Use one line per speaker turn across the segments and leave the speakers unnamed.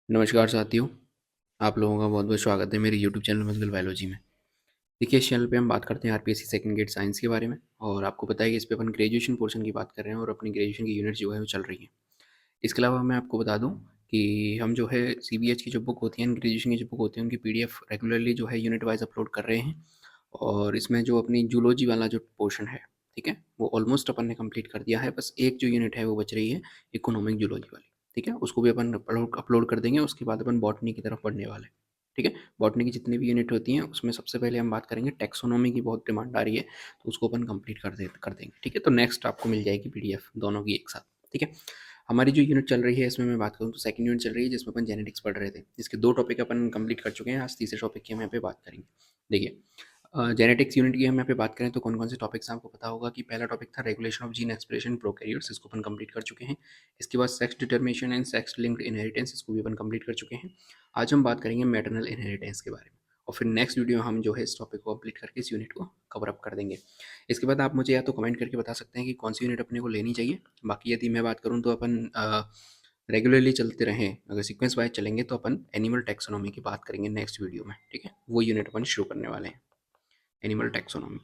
नमस्कार साथियों, आप लोगों का बहुत-बहुत स्वागत है मेरे यूट्यूब चैनल मज़गल बायोलॉजी में। देखिए, इस चैनल पे हम बात करते हैं आरपीएससी सेकंड ग्रेड साइंस के बारे में और आपको पता है कि इस पे अपन ग्रेजुएशन पोर्शन की बात कर रहे हैं और अपनी ग्रेजुएशन की यूनिट जो है वो चल रही है। इसके अलावा मैं आपको बता दूँ कि हम जो है सीबीएच की जो बुक होती है, ग्रेजुएशन की जो बुक होती है, उनकी पीडीएफ रेगुलरली जो है यूनिट वाइज़ अपलोड कर रहे हैं और इसमें जो अपनी जूलॉजी वाला जो पोर्शन है, ठीक है? वो ऑलमोस्ट अपन ने कंप्लीट कर दिया है, बस एक जो यूनिट है वो बच रही है इकोनॉमिक जूलॉजी वाली, ठीक है? उसको भी अपन अपलोड अपलोड कर देंगे, उसके बाद अपन बॉटनी की तरफ बढ़ने वाले हैं, ठीक है? बॉटनी की जितनी भी यूनिट होती हैं, उसमें सबसे पहले हम बात करेंगे टैक्सोनॉमी की बहुत डिमांड आ रही है, तो उसको अपन कंप्लीट कर देंगे, ठीक है? तो नेक्स्ट आपको मिल जाएगी पीडीएफ दोनों की एक साथ, ठीक है? हमारी जो यूनिट चल रही है इसमें मैं बात करूँ तो सेकंड यूनिट चल रही है जिसमें अपन जेनेटिक्स पढ़ रहे थे, जिसके 2 टॉपिक अपन कंप्लीट कर चुके हैं, आज तीसरे टॉपिक की हम यहाँ पे बात करेंगे। देखिए, जेनेटिक्स यूनिट की हम यहाँ पे बात करें तो कौन-कौन से टॉपिक्स हैं आपको पता होगा कि पहला टॉपिक था regulation of gene expression prokaryotes, इसको अपन कंप्लीट कर चुके हैं। इसके बाद sex determination and sex linked inheritance, इसको भी अपन कंप्लीट कर चुके हैं। आज हम बात करेंगे मैटरनल इनहेरिटेंस के बारे में और फिर नेक्स्ट वीडियो हम जो है इस टॉपिक को कंप्लीट करके इस यूनिट को कवर अप कर देंगे। इसके बाद आप मुझे या तो कमेंट करके बता सकते हैं कि कौन सी यूनिट अपने को लेनी चाहिए। बाकी यदि मैं बात करूँ तो अपन रेगुलरली चलते रहें, अगर सीक्वेंस वाइज चलेंगे तो अपन एनिमल टैक्सोनॉमी की बात करेंगे नेक्स्ट वीडियो में, ठीक है? वो यूनिट अपन शुरू करने वाले हैं, एनिमल टैक्सोनॉमी।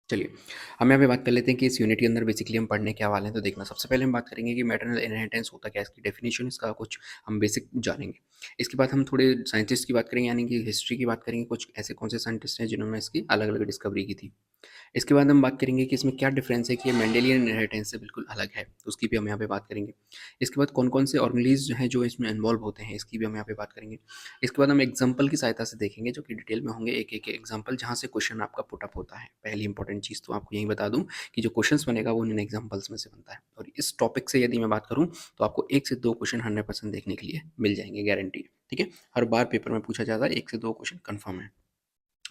चलिए, हम यहाँ पे बात कर लेते हैं कि इस यूनिट के अंदर बेसिकली हम पढ़ने क्या वाले हैं। तो देखना, सबसे पहले हम बात करेंगे कि मैटरनल इनहेरिटेंस होता क्या है, इसकी डेफिनेशन, इसका कुछ हम बेसिक जानेंगे। इसके बाद हम थोड़े साइंटिस्ट की बात करेंगे, यानी कि हिस्ट्री की बात करेंगे, कुछ ऐसे कौन से साइंटिस्ट हैं जिन्होंने इसकी अलग-अलग डिस्कवरी की थी। इसके बाद हम बात करेंगे कि इसमें क्या डिफरेंस है कि ये मेंडेलियन इनहेरिटेंस से बिल्कुल अलग है, तो उसकी भी हम यहाँ पे बात करेंगे। इसके बाद कौन-कौन से ऑर्गेनीज़ हैं जो इसमें इन्वॉल्व होते हैं, इसकी भी हम यहाँ पे बात करेंगे। इसके बाद हम एग्जाम्पल की सहायता से देखेंगे जो कि डिटेल में होंगे, एक-एक एग्जाम्पल जहाँ से क्वेश्चन आपका पुट अप होता है। पहली इंपॉर्टेंट चीज़ तो आपको यही बता दूँ कि जो क्वेश्चंस बनेगा वो इन एग्जाम्पल्स में से बनता है और इस टॉपिक से यदि मैं बात करूँ तो आपको 1 से 2 क्वेश्चन 100% देखने के लिए मिल जाएँगे, गारंटी है, ठीक है? हर बार पेपर में पूछा जाता है, 1 से 2 क्वेश्चन कन्फर्म है।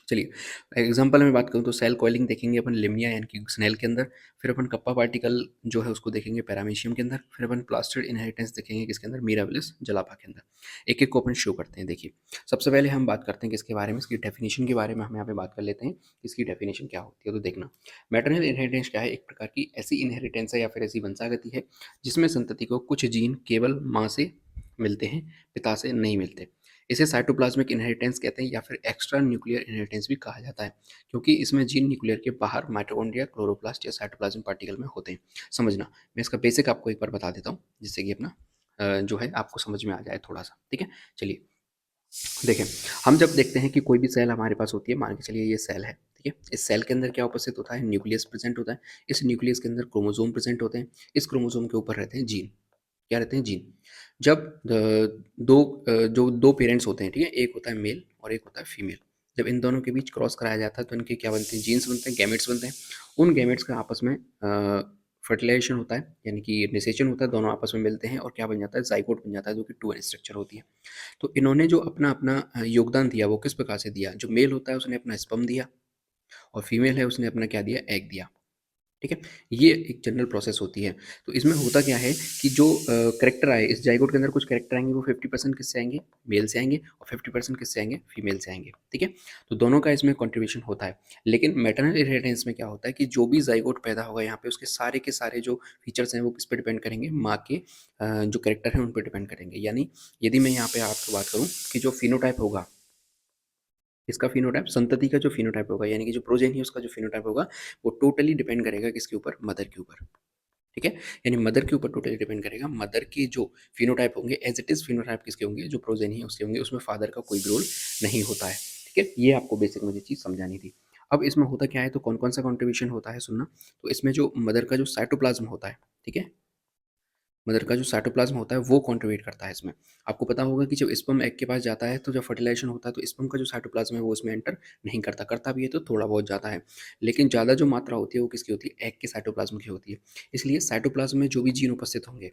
चलिए, एग्जांपल में बात करूँ तो सेल कॉइलिंग देखेंगे अपन लिमिया यानी कि स्नेल के अंदर, फिर अपन कप्पा पार्टिकल जो है उसको देखेंगे पैरामीशियम के अंदर, फिर अपन प्लास्टिड इनहेरिटेंस देखेंगे किसके अंदर, मिराबिलिस जलापा के अंदर। एक-एक को अपन शो करते हैं। देखिए, सबसे पहले हम बात करते हैं किसके बारे में, इसकी डेफिनिशन के बारे में हम यहाँ पे बात कर लेते हैं, इसकी डेफिनिशन क्या होती है। तो देखना, मैटरनल इनहेरिटेंस क्या है, एक प्रकार की ऐसी इनहेरिटेंस है या फिर ऐसी वंशागति है जिसमें संतति को कुछ जीन केवल माँ से मिलते हैं, पिता से नहीं मिलते। इसे साइटोप्लाज्मिक इनहेरिटेंस कहते हैं या फिर एक्स्ट्रा न्यूक्लियर इनहेरिटेंस भी कहा जाता है, क्योंकि इसमें जीन न्यूक्लियर के बाहर माइटोकॉन्ड्रिया, क्लोरोप्लास्ट या साइटोप्लाज्म पार्टिकल में होते हैं। समझना, मैं इसका बेसिक आपको एक बार बता देता हूँ जिससे कि अपना जो है आपको समझ में आ जाए थोड़ा सा, ठीक है? चलिए, देखें, हम जब देखते हैं कि कोई भी सेल हमारे पास होती है, मान के चलिए ये सेल है, ठीक है? इस सेल के अंदर क्या उपस्थित होता है, न्यूक्लियस प्रेजेंट होता है। इस न्यूक्लियस के अंदर क्रोमोसोम प्रेजेंट होते हैं। इस क्रोमोसोम के ऊपर रहते हैं जीन। क्या रहते हैं, जीन। जब जो दो पेरेंट्स होते हैं, ठीक है, एक होता है मेल और एक होता है फीमेल, जब इन दोनों के बीच क्रॉस कराया जाता है तो इनके क्या बनते हैं, जीन्स बनते हैं, गैमेट्स बनते हैं। उन गैमेट्स का आपस में फर्टिलाइजेशन होता है, यानी कि निषेचन होता है, दोनों आपस में मिलते हैं और क्या बन जाता है, जाइगोट बन जाता है, जो कि 2 एन स्ट्रक्चर होती है। तो इन्होंने जो अपना अपना योगदान दिया वो किस प्रकार से दिया, जो मेल होता है उसने अपना स्पर्म दिया और फीमेल है उसने अपना क्या दिया, एग दिया, ठीक है? ये एक जनरल प्रोसेस होती है। तो इसमें होता क्या है कि जो कैरेक्टर आए इस ज़ाइगोट के अंदर, कुछ कैरेक्टर आएँगे वो 50% किससे आएँगे, मेल से आएँगे और 50% किससे आएँगे, फीमेल से आएँगे, ठीक है? तो दोनों का इसमें कंट्रीब्यूशन होता है। लेकिन मैटरनल इनहेरिटेंस में क्या होता है कि जो भी ज़ाइगोट पैदा होगा यहाँ पे उसके सारे के सारे जो फीचर्स हैं वो किस पे डिपेंड करेंगे, माँ के जो कैरेक्टर हैं उन पे डिपेंड करेंगे। यानी यदि मैं यहाँ पे आपसे बात करूँ कि जो फिनोटाइप होगा, इसका फिनोटाइप, संतति का जो फिनोटाइप होगा, यानी कि जो प्रोजेनी है उसका जो फिनोटाइप होगा, वो टोटली डिपेंड करेगा किसके ऊपर, मदर के ऊपर, ठीक है? यानी मदर के ऊपर टोटली डिपेंड करेगा। मदर की जो फिनोटाइप होंगे एज इट इज़ फिनोटाइप किसके होंगे, जो प्रोजेनी है उसके होंगे, उसमें फादर का कोई भी रोल नहीं होता है, ठीक है? ये आपको बेसिक मुझे चीज़ समझानी थी। अब इसमें होता क्या है, तो कौन-कौन सा कंट्रीब्यूशन होता है सुनना, तो इसमें जो मदर का जो साइटोप्लाज़्म होता है, ठीक है? मदर का जो साइटोप्लाज्म होता है वो कंट्रीब्यूट करता है इसमें। आपको पता होगा कि जब स्पर्म एग के पास जाता है तो जब फर्टिलाइजेशन होता है तो स्पर्म का जो साइटोप्लाज्म है वो उसमें एंटर नहीं करता, करता भी है तो थोड़ा बहुत जाता है। लेकिन ज़्यादा जो मात्रा होती है वो किसकी होती है, एग के साइटोप्लाज्म की होती है। इसलिए साइटोप्लाज्म में जो भी जीन उपस्थित होंगे,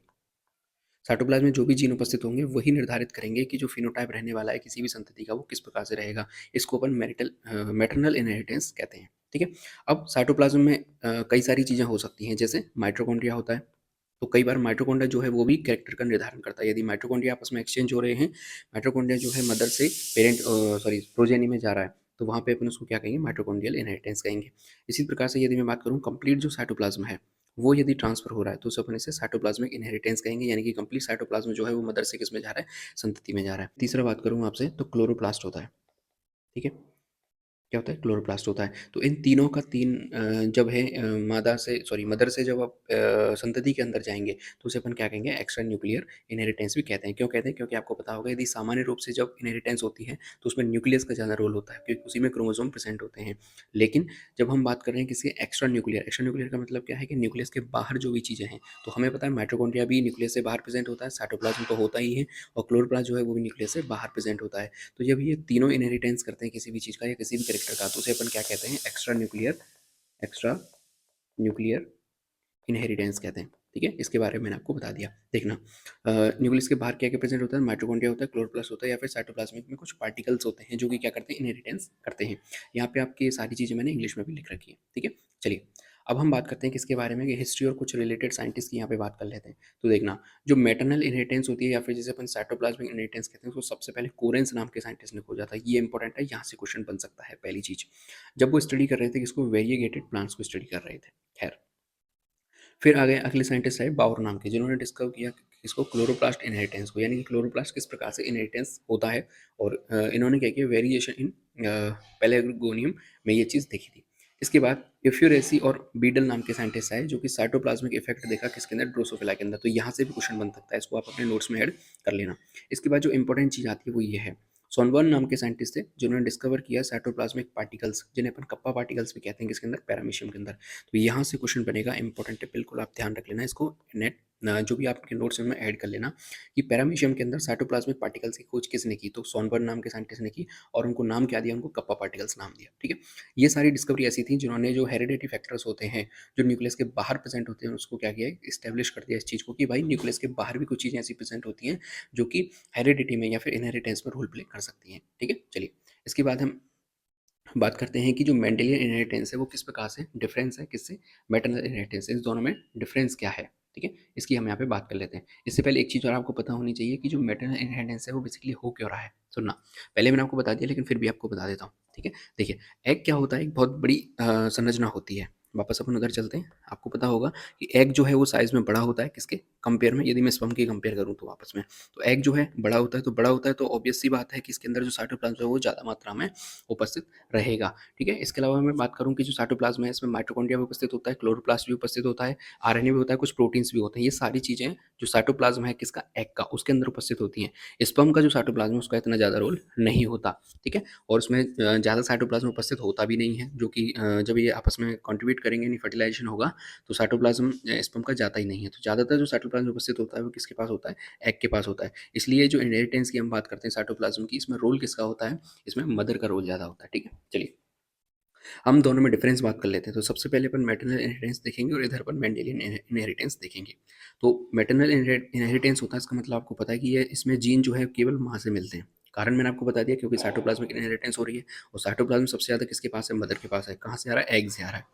साइटोप्लाज्म में जो भी जीन उपस्थित होंगे वही निर्धारित करेंगे कि जो फिनोटाइप रहने वाला है किसी भी संतति का वो किस प्रकार से रहेगा। इसको अपन मैटरनल इनहेरिटेंस कहते हैं, ठीक है? अब साइटोप्लाज्म में कई सारी चीज़ें हो सकती हैं, जैसे माइटोकॉन्ड्रिया होता है। तो कई बार माइटोकॉन्ड्रिया जो है वो भी कैरेक्टर का निर्धारण करता है। यदि माइटोकॉन्ड्रिया आपस में एक्सचेंज हो रहे हैं, माइटोकॉन्ड्रिया जो है मदर से पेरेंट सॉरी प्रोजेनी में जा रहा है, तो वहाँ पे अपन उसको क्या कहेंगे, माइटोकॉन्ड्रियल इनहेरिटेंस कहेंगे। इसी प्रकार से यदि मैं बात करूँ कंप्लीट जो साइटोप्लाज्म है वो यदि ट्रांसफ़र हो रहा है तो उसे अपन इसे साइटोप्लाज़्मिक इनहेरिटेंस कहेंगे, यानी कि कंप्लीट साइटोप्लाज़्म जो है वो मदर से किसमें जा रहा है, संतति में जा रहा है। तीसरा बात करूँ आपसे तो क्लोरोप्लास्ट होता है, ठीक है? क्या होता है? क्लोरोप्लास्ट होता है। तो इन तीनों का जब है मादा से सॉरी मदर से जब आप संतति के अंदर जाएँगे, तो उसे अपन क्या कहेंगे? एक्स्ट्रा न्यूक्लियर इनहेरिटेंस भी कहते हैं। क्यों कहते हैं? क्योंकि आपको पता होगा यदि सामान्य रूप से जब इनहेरिटेंस होती है, तो उसमें न्यूक्लियस का ज़्यादा रोल होता है क्योंकि उसी में क्रोमोसोम प्रेज़ेंट होते हैं। लेकिन जब हम बात कर रहे हैं किसी एक्स्ट्रा न्यूक्लियर का मतलब क्या है कि न्यूक्लियस के बाहर जो भी चीज़ें हैं, तो हमें पता है माइटोकॉन्ड्रिया भी न्यूक्लियस से बाहर प्रेज़ेंट होता है, साइटोप्लाज़्म तो होता ही है और क्लोरोप्लास्ट जो है वो भी न्यूक्लियस से बाहर प्रेज़ेंट होता है। तो जब ये तीनों इनहेरिटेंस करते हैं किसी भी चीज़ का या किसी भी कैरेक्टर का, तो उसे अपन क्या कहते हैं? एक्स्ट्रा न्यूक्लियर इनहेरिटेंस कहते हैं। ठीक है, इसके बारे में मैंने आपको बता दिया। देखना न्यूक्लियस के बाहर क्या क्या प्रेजेंट होता है? माइटोकॉन्ड्रिया होता है, क्लोरोप्लास्ट होता है या फिर साइटोप्लाज्मिक में कुछ पार्टिकल्स होते हैं जो कि क्या करते हैं? इनहेरिटेंस करते हैं। यहाँ पे आपकी ये सारी चीज़ें मैंने इंग्लिश में भी लिख रखी है। ठीक है, चलिए अब हम बात करते हैं किसके बारे में कि हिस्ट्री और कुछ रिलेटेड साइंटिस्ट की यहाँ पे बात कर लेते हैं। तो देखना, जो मैटरनल इनहेरिटेंस होती है या फिर जिसे अपन साइटोप्लाज्मिक इनहेरिटेंस कहते हैं, उसको सबसे पहले कोरेंस नाम के साइंटिस्ट ने खोजा था। ये इंपॉर्टेंट है, यहाँ से क्वेश्चन बन सकता है। पहली चीज़, जब वो स्टडी कर रहे थे किसको? वेरिएगेटेड प्लांट्स को स्टडी कर रहे थे। खैर, फिर आ गए अगले साइंटिस्ट है बाउर नाम के, जिन्होंने डिस्कवर किया इसको क्लोरोप्लास्ट इनहेरिटेंस को, यानी कि क्लोरोप्लास्ट किस प्रकार से इनहेरिटेंस होता है। और इन्होंने क्या किया? वेरिएशन इन पेलेगोनियम में ये चीज़ देखी थी। इसके बाद इफ्यूरेसी और बीडल नाम के साइंटिस्ट आए जो कि साइटोप्लाज्मिक इफेक्ट देखा किसके अंदर? ड्रोसोफिला के अंदर। तो यहाँ से भी क्वेश्चन बन सकता है, इसको आप अपने नोट्स में ऐड कर लेना। इसके बाद जो इंपॉर्टेंट चीज़ आती है वो ये है, सोनबर्न नाम के साइंटिस्ट थे जिन्होंने डिस्कवर किया साइटोप्लाज्मिक पार्टिकल्स, जिन्हें अपन कप्पा पार्टिकल्स भी कहते हैं, किसके अंदर? पैरामीशियम के अंदर। तो यहाँ से क्वेश्चन बनेगा, इंपॉर्टेंट है, बिल्कुल आप ध्यान रख लेना इसको। नेट जो भी आपके नोट्स में ऐड कर लेना कि पैरामीशियम के अंदर साइटोप्लाज्मिक पार्टिकल्स की खोज किसने की? तो सोनबर्न नाम के साइंटिस्ट ने की और उनको नाम क्या दिया? उनको कप्पा पार्टिकल्स नाम दिया। ठीक है, ये सारी डिस्कवरी ऐसी थी जिन्होंने जो हेरिडेटरी फैक्टर्स होते हैं जो न्यूक्लियस के बाहर प्रेजेंट होते हैं उसको क्या किया? इस्टेब्लिश कर दिया इस चीज़ को कि भाई न्यूक्लियस के बाहर भी कुछ चीज़ें ऐसी प्रेजेंट होती हैं जो कि हेरिडिटी में या फिर इनहेरिटेंस में रोल प्ले कर सकती हैं। ठीक है, चलिए इसके बाद हम बात करते हैं कि जो मेंडेलियन इनहेरिटेंस है वो किस प्रकार से डिफरेंस है किससे? मैटरनल इनहेरिटेंस से। इस दोनों में डिफरेंस क्या है? ठीक है, इसकी हम यहाँ पे बात कर लेते हैं। इससे पहले एक चीज़ और आपको पता होनी चाहिए कि जो मैटरनल इनहेरिटेंस है वो बेसिकली हो क्यों रहा है। सुनना, पहले मैंने आपको बता दिया लेकिन फिर भी आपको बता देता हूँ। ठीक है, देखिए एग क्या होता है? एक बहुत बड़ी संरचना होती है। वापस अपन उधर चलते हैं। आपको पता होगा कि एग जो है वो साइज़ में बड़ा होता है किसके कंपेयर में? यदि मैं स्पर्म की कंपेयर करूँ तो आपस में, तो एग जो है बड़ा होता है, तो बड़ा होता है तो ऑब्वियस सी बात है कि इसके अंदर जो साइटोप्लाज्म है वो ज़्यादा मात्रा में उपस्थित रहेगा। ठीक है, इसके अलावा मैं बात करूँ कि जो साइटोप्लाज्म है इसमें माइटोकॉन्ड्रिया भी उपस्थित होता है, क्लोरोप्लास्ट भी उपस्थित होता है, आरएनए भी होता है, कुछ प्रोटीन्स भी होते हैं। ये सारी चीज़ें जो साइटोप्लाज्म है किसका? एग का, उसके अंदर उपस्थित होती हैं। स्पर्म का जो साइटोप्लाज्म है उसका इतना ज़्यादा रोल नहीं होता। ठीक है, और उसमें ज़्यादा साइटोप्लाज्म उपस्थित होता भी नहीं है, जो कि जब ये आपस में कॉन्ट्रीब्यूट करेंगे यानी फर्टिलाइजेशन होगा तो साइटोप्लाज्म स्पर्म का जाता ही नहीं है। तो ज़्यादातर जो साइटोप्लाज्म उपस्थित होता है वो किसके पास होता है? एग के पास होता है। इसलिए जो इनहेरिटेंस की हम बात करते हैं साइटोप्लाज्म की, इसमें रोल किसका होता है? इसमें मदर का रोल ज़्यादा होता है। ठीक है, चलिए हम दोनों में डिफरेंस बात कर लेते हैं। तो सबसे पहले अपन मैटरनल इनहेरिटेंस देखेंगे और इधर अपन मेंडेलियन इनहेरिटेंस देखेंगे। तो मैटरनल इनहेरिटेंस होता है, इसका मतलब आपको पता है कि ये इसमें जीन जो है केवल माँ से मिलते हैं। कारण मैंने आपको बता दिया, क्योंकि साइटोप्लाज्मिक इनहेरिटेंस हो रही है और साइटोप्लाज्म सबसे ज़्यादा किसके पास है? मदर के पास है। कहाँ से आ रहा है? एग से आ रहा है।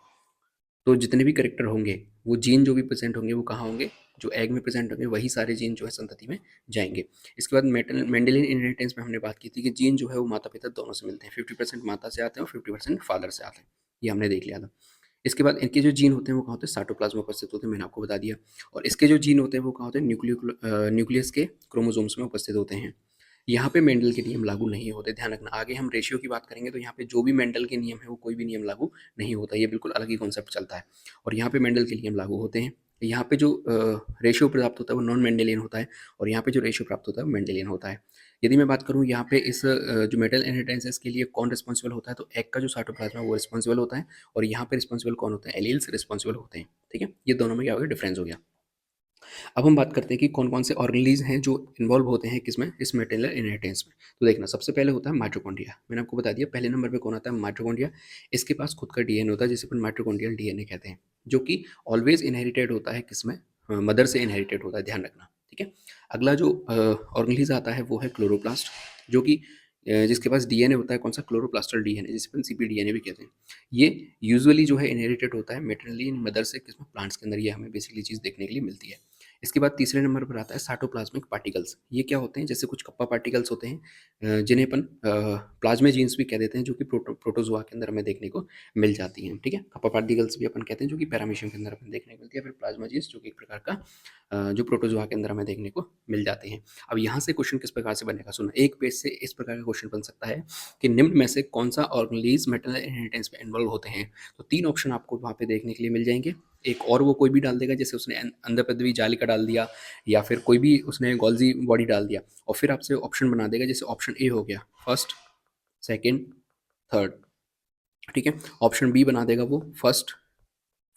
तो जितने भी कैरेक्टर होंगे, वो जीन जो भी प्रेज़ेंट होंगे, वो कहाँ होंगे? जो एग में प्रेज़ेंट होंगे, वही सारे जीन जो है संतति में जाएँगे। इसके बाद मेंडेलियन इनहेरिटेंस में हमने बात की थी कि जीन जो है वो माता-पिता दोनों से मिलते हैं। 50% माता से आते हैं और 50% फादर से आते हैं। ये हमने देख लिया था। इसके बाद इनके जो जीन होते हैं वो कहाँ होते हैं? साइटोप्लाज्म में उपस्थित होते हैं, मैंने आपको बता दिया। और इसके जो जीन होते हैं वो कहाँ होते हैं? न्यूक्लियस के क्रोमोसोम्स में उपस्थित होते हैं। यहाँ पे मेंडल के नियम लागू नहीं होते, ध्यान रखना। आगे हम रेशियो की बात करेंगे तो यहाँ पे जो भी मेंडल के नियम है वो कोई भी नियम लागू नहीं होता, ये बिल्कुल अलग ही कॉन्सेप्ट चलता है। और यहाँ पे मेंडल के नियम लागू होते हैं। यहाँ पे जो रेशियो प्राप्त होता है वो नॉन मेंडेलियन होता है और यहाँ पे जो रेशियो प्राप्त होता है वो मेंडेलियन होता है। यदि मैं बात करूँ यहाँ पे इस जो मेटल इनहेरिटेंस है इसके लिए कौन रिस्पॉन्सिबल होता है, तो एग का जो साइटोप्लाज्म है वो रिस्पॉन्सिबल होता है और यहाँ पे रिस्पॉन्सिबल कौन होता है? एलील्स रिस्पॉन्सिबल होते हैं। ठीक है, ये दोनों में क्या हो गया? डिफरेंस हो गया। अब हम बात करते हैं कि कौन-कौन से ऑर्गेनेलिज़ हैं जो इन्वॉल्व होते हैं किसमें? इस मैटरनल इनहेरिटेंस में। तो देखना, सबसे पहले होता है माइटोकॉन्ड्रिया। मैंने आपको बता दिया पहले नंबर पे कौन आता है? माइटोकॉन्ड्रिया। इसके पास खुद का डीएनए होता है जिसे अपन माइटोकॉन्ड्रियल डीएनए कहते हैं, जो कि ऑलवेज़ इनहेरिटेड होता है किसमें? मदर से इनहेरिटेड होता है, ध्यान रखना। ठीक है? अगला जो ऑर्गेनेलिज़ आता है वो है क्लोरोप्लास्ट, जो कि जिसके पास डीएनए होता है कौन-सा? क्लोरोप्लास्टल डीएनए, जिसे अपन सीपीडीएनए भी कहते हैं। ये यूजुअली जो है इनहेरिटेड होता है मैटरनली इन मदर से किसमें? प्लांट्स के अंदर। ये हमें बेसिकली चीज़ देखने के लिए मिलती है। इसके बाद तीसरे नंबर पर आता है साइटोप्लाज्मिक पार्टिकल्स। ये क्या होते हैं? जैसे कुछ कप्पा पार्टिकल्स होते हैं जिन्हें अपन प्लाज्मेजीन्स भी कह देते हैं, जो कि प्रोटोजोआ के अंदर हमें देखने को मिल जाती हैं, ठीक है। कप्पा पार्टिकल्स भी अपन कहते हैं जो कि पैरामीशियम के अंदर अपन देखने को मिलती है, फिर प्लाज्माजीन्स जो कि एक प्रकार का जो प्रोटोजोआ के अंदर हमें देखने को मिल जाते हैं। अब यहाँ से क्वेश्चन किस प्रकार से बनेगा, सुनो। एक पेज से इस प्रकार का क्वेश्चन बन सकता है कि निम्न में से कौन सा ऑर्गेनेलिज मेटल इनहेरिटेंस में इन्वॉल्व होते हैं। तो 3 ऑप्शन आपको वहाँ पे देखने के लिए मिल जाएंगे। एक और वो कोई भी डाल देगा, जैसे उसने अंडरपदवी जाली का डाल दिया, या फिर कोई भी उसने गोल्जी बॉडी डाल दिया, और फिर आपसे ऑप्शन बना देगा, जैसे ऑप्शन ए हो गया फर्स्ट, सेकंड, थर्ड, ठीक है। ऑप्शन बी बना देगा वो फर्स्ट,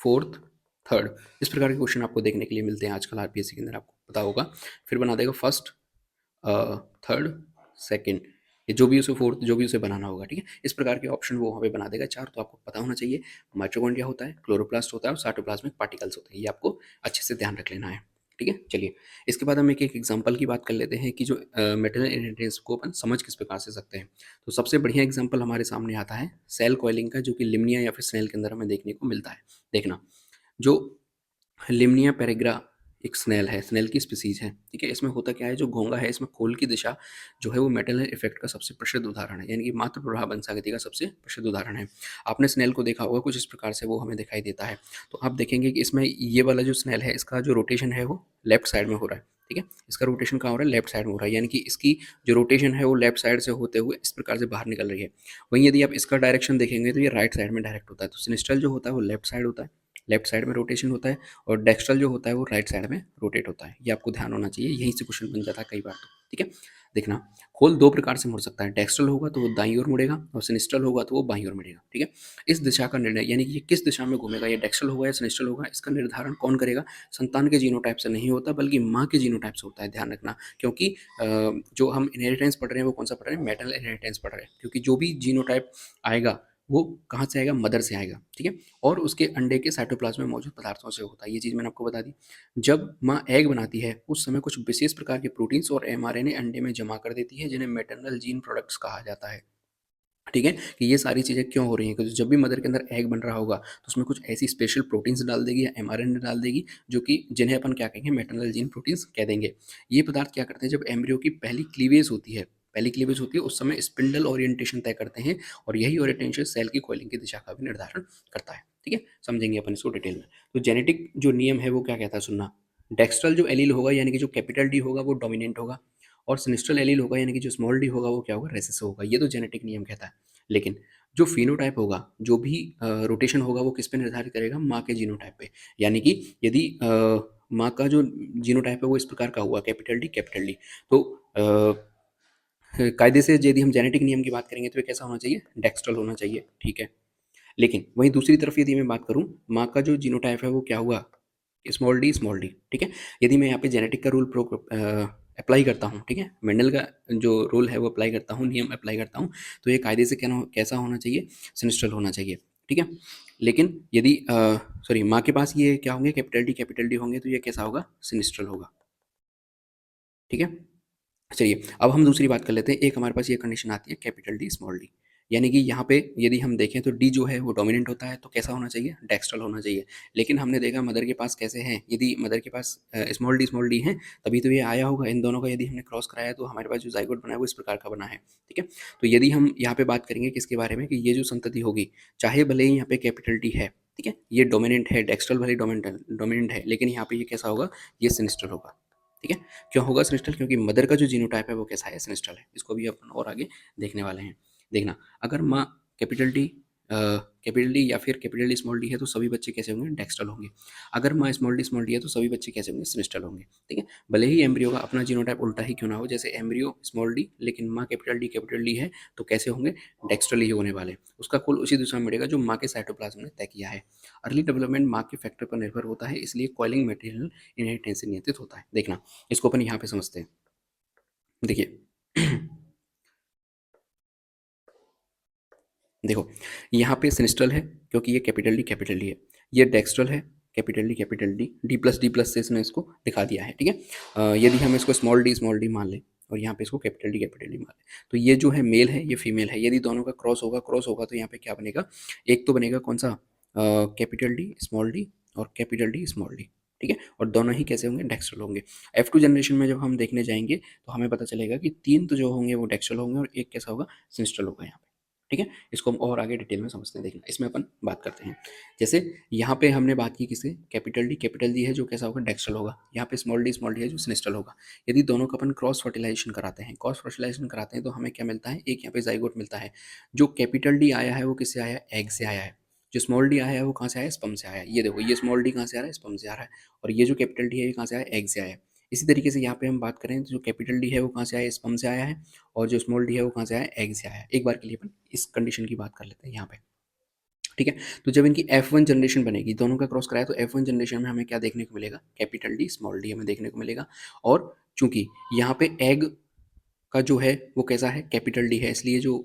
फोर्थ, थर्ड। इस प्रकार के क्वेश्चन आपको देखने के लिए मिलते हैं आजकल आरपीएससी के अंदर, आपको पता होगा। फिर बना देगा फर्स्ट, थर्ड, सेकंड, ये जो भी उसे फोर्थ, जो भी उसे बनाना होगा, ठीक है। इस प्रकार के ऑप्शन वो वहाँ पे बना देगा 4। तो आपको पता होना चाहिए माइटोकॉन्ड्रिया होता है, क्लोरोप्लास्ट होता है और साइटोप्लाज्मिक पार्टिकल्स होते हैं। ये आपको अच्छे से ध्यान रख लेना है, ठीक है। चलिए, इसके बाद हम एक एक एग्जांपल की बात कर लेते हैं कि जो मेटल इनहेरिटेंस को अपन समझ किस प्रकार से सकते हैं। तो सबसे बढ़िया एग्जांपल हमारे सामने आता है सेल कॉइलिंग का, जो कि लिम्निया या फिर स्नेल के अंदर हमें देखने को मिलता है। देखना, जो लिम्निया पेरेग्रा एक स्नेल है, स्नेल की स्पीसीज है, ठीक है। इसमें होता क्या है, जो घोंगा है इसमें खोल की दिशा जो है वो मेटल इफेक्ट का सबसे प्रसिद्ध उदाहरण है, यानी कि मात्र प्रभाव बंसागति का सबसे प्रसिद्ध उदाहरण है। आपने स्नेल को देखा होगा, कुछ इस प्रकार से वो हमें दिखाई देता है। तो आप देखेंगे कि इसमें ये वाला जो स्नेल है, इसका जो रोटेशन है वो लेफ्ट साइड में हो रहा है, ठीक है। इसका रोटेशन कहाँ हो रहा है? लेफ्ट साइड में हो रहा है, यानी कि इसकी जो रोटेशन है वो लेफ्ट साइड से होते हुए इस प्रकार से बाहर निकल रही है। वहीं यदि आप इसका डायरेक्शन देखेंगे तो ये राइट साइड में डायरेक्ट होता है। तो सिनिस्ट्रल जो होता है वो लेफ्ट साइड होता है, लेफ्ट साइड में रोटेशन होता है, और डेक्स्ट्रल जो होता है वो राइट साइड में रोटेट होता है। ये आपको ध्यान होना चाहिए, यहीं से क्वेश्चन बन जाता है कई बार तो, ठीक है। देखना, खोल 2 प्रकार से मुड़ सकता है, डेक्स्ट्रल होगा तो वो दाईं ओर मुड़ेगा, और सिनिस्ट्रल होगा तो वो बाईं ओर मुड़ेगा, ठीक है। इस दिशा का निर्णय, यानी कि ये किस दिशा में घूमेगा, ये डेक्स्ट्रल होगा या सिनिस्ट्रल होगा, इसका निर्धारण कौन करेगा? संतान के जीनोटाइप से नहीं होता, बल्कि माँ के जीनोटाइप से होता है, ध्यान रखना। क्योंकि जो हम इनहेरिटेंस पढ़ रहे हैं वो कौन सा पढ़ रहे हैं? मेटल इनहेरिटेंस पढ़ रहे हैं, क्योंकि जो भी जीनोटाइप आएगा वो कहाँ से आएगा? मदर से आएगा, ठीक है। और उसके अंडे के साइटोप्लाज्म में मौजूद पदार्थों से होता है। ये चीज़ मैंने आपको बता दी। जब माँ एग बनाती है उस समय कुछ विशेष प्रकार के प्रोटीन्स और एमआरएनए अंडे में जमा कर देती है, जिन्हें मैटरनल जीन प्रोडक्ट्स कहा जाता है, ठीक है। कि ये सारी चीज़ें क्यों हो रही हैं? क्योंकि जब भी मदर के अंदर एग बन रहा होगा तो उसमें कुछ ऐसी स्पेशल प्रोटीन्स डाल देगी या एमआरएनए डाल देगी, जो कि जिन्हें अपन क्या कहेंगे? मैटरनल जीन प्रोटीन्स कह देंगे। ये पदार्थ क्या करते हैं? जब एम्ब्रियो की पहली क्लीवेज होती है, पहली क्लीवेज होती है, उस समय स्पिंडल ओरिएंटेशन तय करते हैं, और यही ओरिएंटेशन सेल की कॉइलिंग की दिशा का भी निर्धारण करता है, ठीक है। समझेंगे अपन इसको डिटेल में। तो जेनेटिक जो नियम है वो क्या कहता है, सुनना। डेक्स्ट्रल जो एलील होगा, यानी कि जो कैपिटल डी होगा वो डोमिनेंट होगा, और सिनिस्ट्रल एलील होगा, यानी कि जो स्मॉल डी होगा वो क्या होगा? रेसेसिव होगा। ये तो जेनेटिक नियम कहता है। लेकिन जो फिनोटाइप होगा, जो भी रोटेशन होगा, वो किस पे निर्धारित करेगा? माँ के जीनोटाइप पे। यानी कि यदि माँ का जो जीनोटाइप है वो इस प्रकार का हुआ, कैपिटल डी, तो कायदे से यदि हम जेनेटिक नियम की बात करेंगे तो ये कैसा होना चाहिए? डेक्स्ट्रल होना चाहिए, ठीक है। लेकिन वहीं दूसरी तरफ यदि मैं बात करूँ, माँ का जो जीनोटाइप है वो क्या हुआ? स्मॉल डी, ठीक है। यदि मैं यहाँ पे जेनेटिक का रूल अप्लाई करता हूँ, ठीक है, मेंडल का जो रूल है वो अप्लाई करता हूँ, नियम अप्लाई करता हूँ, तो ये कायदे से क्या कैसा होना चाहिए? सिनिस्ट्रल होना चाहिए, ठीक है। लेकिन यदि सॉरी, माँ के पास ये क्या होंगे? कैपिटल डी होंगे, तो ये कैसा होगा? सिनिस्ट्रल होगा, ठीक है। चलिए, अब हम दूसरी बात कर लेते हैं। एक हमारे पास ये कंडीशन आती है कैपिटल डी स्मॉल डी, यानी कि यहाँ पे यदि हम देखें तो डी जो है वो डोमिनेंट होता है, तो कैसा होना चाहिए? डेक्स्ट्रल होना चाहिए। लेकिन हमने देखा मदर के पास कैसे हैं, यदि मदर के पास स्मॉल डी हैं, तभी तो ये आया होगा। इन दोनों का यदि हमने क्रॉस कराया तो हमारे पास जो जाइगोट बना है वो इस प्रकार का बना है, ठीक है। तो यदि हम यहाँ पे बात करेंगे किसके बारे में, कि ये जो संतति होगी, चाहे भले ही यहाँ पे कैपिटल डी है, ठीक है, ये डोमिनेंट है, डेक्स्ट्रल भले डोमिनेंट है, लेकिन यहाँ पे ये कैसा होगा? ये सिनिस्टर होगा, ठीक है। क्यों होगा सिनिस्ट्रल? क्योंकि मदर का जो जीनोटाइप है वो कैसा है? सिनिस्ट्रल है। इसको भी अपन और आगे देखने वाले हैं। देखना, अगर माँ कैपिटल डी कैपिटल डी या फिर कैपिटल डी स्मॉल डी है तो सभी बच्चे कैसे होंगे? डेक्स्ट्रल होंगे। अगर माँ स्मॉल डी है तो सभी बच्चे कैसे होंगे? सिनिस्ट्रल होंगे, ठीक है। भले ही एम्ब्रियो का अपना जीनोटाइप उल्टा ही क्यों ना हो, जैसे एम्ब्रियो स्मॉल डी लेकिन माँ कैपिटल डी है, तो कैसे होंगे? डेक्स्ट्रल ही होने वाले। उसका कुल उसी दिशा में बढ़ेगा जो माँ के साइटोप्लाज्म ने तय किया है। अर्ली डेवलपमेंट माँ के फैक्टर पर निर्भर होता है, इसलिए कॉइलिंग मटेरियल इनहेरिटेंस से नियंत्रित होता है। देखना, इसको अपन यहाँ पे समझते हैं। देखिए देखो, यहाँ पे सिनिस्ट्रल है क्योंकि ये कैपिटल डी है। ये डेक्स्ट्रल है, कैपिटल डी प्लस से इसने इसको दिखा दिया है, ठीक है। यदि हम इसको स्मॉल डी मान लें और यहाँ पे इसको कैपिटल डी मान लें, तो ये जो है मेल है, ये फीमेल है। यदि दोनों का क्रॉस होगा तो यहाँ पे क्या बनेगा? एक तो बनेगा कौन सा? कैपिटल डी और कैपिटल डी स्मॉल डी, ठीक है, और दोनों ही कैसे होंगे, डेक्स्ट्रल होंगे। F2 जनरेशन में जब हम देखने जाएंगे तो हमें पता चलेगा कि 3 तो जो होंगे वो डेक्स्ट्रल होंगे और एक कैसा होगा, सिंस्ट्रल होगा यहाँ पे। ठीक है, इसको हम और आगे डिटेल में समझते हैं, देखना इसमें अपन बात करते हैं। जैसे यहाँ पे हमने बात की किसे, कैपिटल डी है जो कैसा होगा, डेक्स्ट्रल होगा। यहाँ पे स्मॉल डी है जो सिनिस्ट्रल होगा। यदि दोनों का अपन क्रॉस फर्टिलाइजेशन कराते हैं, तो हमें क्या मिलता है, एक यहाँ पे जाइगोट मिलता है। जो कैपिटल डी आया है वो किससे आया है, एग से आया है। जो स्मॉल डी आया है वो कहाँ से आया है, स्पर्म से आया है। ये देखो, ये स्मॉल डी कहाँ से आ रहा है, स्पर्म से आ रहा है। और ये जो कैपिटल डी है ये कहाँ से आया है, एग से आया है। इसी तरीके से यहाँ पे हम बात करें तो जो कैपिटल डी है वो कहाँ से आया है, स्पर्म से आया है। और जो स्मॉल डी है वो कहाँ से आया है, एग से आया है। एक बार के लिए अपन इस कंडीशन की बात कर लेते हैं यहाँ पे। ठीक है, तो जब इनकी F1 जनरेशन बनेगी, दोनों का क्रॉस कराया, तो F1 जनरेशन में हमें क्या देखने को मिलेगा, कैपिटल डी स्मॉल डी हमें देखने को मिलेगा। और चूंकि यहाँ पे एग का जो है वो कैसा है, कैपिटल डी है, इसलिए जो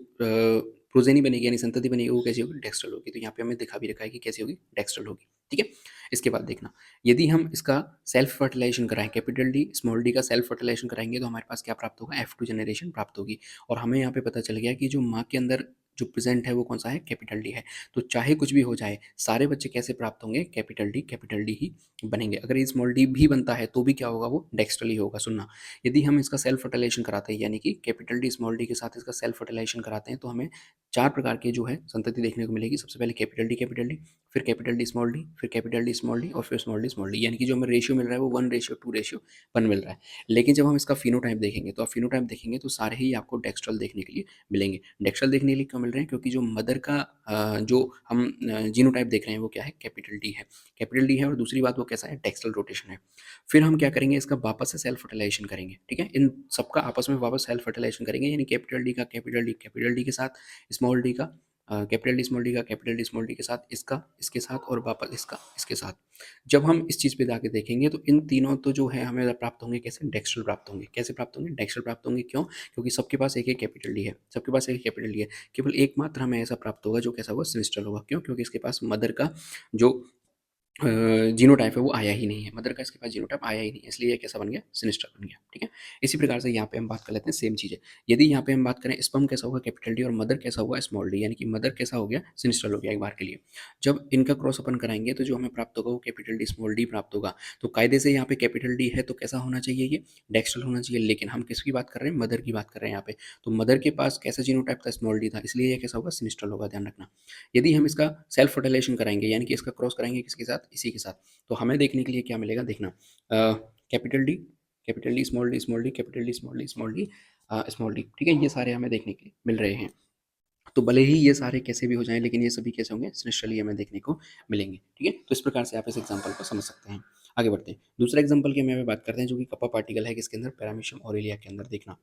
प्रोजेनी बनेगी यानी संतति बनेगी वो कैसी होगी, डेक्स्ट्रल होगी। तो यहाँ पे हमें दिखा भी रखा है कि कैसी होगी, डेक्स्ट्रल होगी। ठीक है, इसके बाद देखना, यदि हम इसका सेल्फ फर्टिलाइजेशन कराएं, कैपिटल डी स्मॉल डी का सेल्फ फर्टिलाइजेशन कराएंगे तो हमारे पास क्या प्राप्त होगा, F2 जनरेशन प्राप्त होगी। और हमें यहाँ पे पता चल गया कि जो माँ के अंदर जो प्रेजेंट है वो कौन सा है, कैपिटल डी है। तो चाहे कुछ भी हो जाए, सारे बच्चे कैसे प्राप्त होंगे, कैपिटल डी ही बनेंगे। अगर ये स्मॉल डी भी बनता है तो भी क्या होगा, वो डेक्स्ट्रल ही होगा। सुनना, यदि हम इसका सेल्फ फर्टिलाइजेशन कराते हैं, यानी कि कैपिटल डी स्मॉल डी के साथ इसका सेल्फ फर्टिलाइजेशन कराते हैं, तो हमें 4 प्रकार के जो है संतति देखने को मिलेगी। सबसे पहले कैपिटल डी, फिर कैपिटल डी स्मॉल डी, फिर कैपिटल डी स्मॉल डी, और फिर स्मॉल डी, यानी कि जो हमें रेशियो मिल रहा है वो 1:2:1 मिल रहा है। लेकिन जब हम इसका फिनोटाइप देखेंगे, तो आप फिनोटाइप देखेंगे तो सारे ही आपको डेक्स्ट्रल देखने के लिए मिलेंगे। डेक्स्ट्रल देखने के लिए क्यों मिल रहे हैं, क्योंकि जो मदर का जो हम जीनोटाइप देख रहे हैं वो क्या है, कैपिटल डी है। और दूसरी बात वो कैसा है, डेक्स्ट्रल रोटेशन है। फिर हम क्या करेंगे, इसका वापस से सेल्फ फर्टिलाइजेशन करेंगे। ठीक है, इन सबका आपस में वापस सेल्फ फर्टिलाइजेशन करेंगे, यानी कैपिटल डी का कैपिटल डी के साथ, स्मॉल डी का कैपिटल डी स्मॉल डी का कैपिटल डी स्मॉल डी के साथ, इसका इसके साथ, और वापस इसका इसके साथ। जब हम इस चीज़ पे जाके देखेंगे तो इन तीनों तो जो है हमें प्राप्त होंगे कैसे, डेक्स्ट्रल प्राप्त होंगे। कैसे प्राप्त होंगे, डेक्स्ट्रल प्राप्त होंगे। क्यों, क्योंकि सबके पास एक एक कैपिटल डी है, सबके पास एक कैपिटल डी है। केवल एकमात्र हमें ऐसा प्राप्त होगा जो कैसा होगा, सिनिस्ट्रल होगा। क्यों, क्योंकि इसके पास मदर का जो जीनोटाइप है वो आया ही नहीं है, मदर का इसके पास जीनोटाइप आया ही नहीं है, इसलिए ये कैसा बन गया, सिनिस्टर बन गया। ठीक है, इसी प्रकार से यहाँ पे हम बात कर लेते हैं सेम चीज़ है। यदि यहाँ पे हम बात करें, स्पर्म कैसा होगा, कैपिटल डी, और मदर कैसा होगा, स्मॉल डी, यानी कि मदर कैसा हो गया, सिनिस्टर हो गया एक बार के लिए। जब इनका क्रॉस अपन कराएंगे तो जो हमें प्राप्त होगा वो कैपिटल डी स्मॉल डी प्राप्त होगा। तो कायदे से यहाँ पे कैपिटल डी है तो कैसा होना चाहिए, ये डेक्स्ट्रल होना चाहिए। लेकिन हम किसकी बात कर रहे हैं, मदर की बात कर रहे हैं यहाँ पे। तो मदर के पास कैसा जीनोटाइप था, स्मॉल डी था, इसलिए ये कैसा होगा, सिनिस्टर होगा, ध्यान रखना। यदि हम इसका सेल्फ फर्टिलाइजेशन कराएंगे, यानी कि इसका क्रॉस कराएंगे किसके साथ, इसी के साथ, तो हमें देखने के लिए क्या मिलेगा, देखना, capital D small D small D, capital D small D small D small D. ठीक है, ये सारे हमें देखने के लिए मिल रहे हैं। तो भले ही ये सारे कैसे भी हो जाएं, लेकिन ये सभी कैसे होंगे, सिनेस्ट्रली हमें देखने को मिलेंगे। ठीक है, तो इस प्रकार से आप इस एग्जाम्पल को समझ सकते हैं। आगे बढ़ते हैं, दूसरा एग्जाम्पल की हमें बात करते हैं, जो कि कपा पार्टिकल है किसके अंदर, पैरामीशियम ऑरेलिया के अंदर। देखना,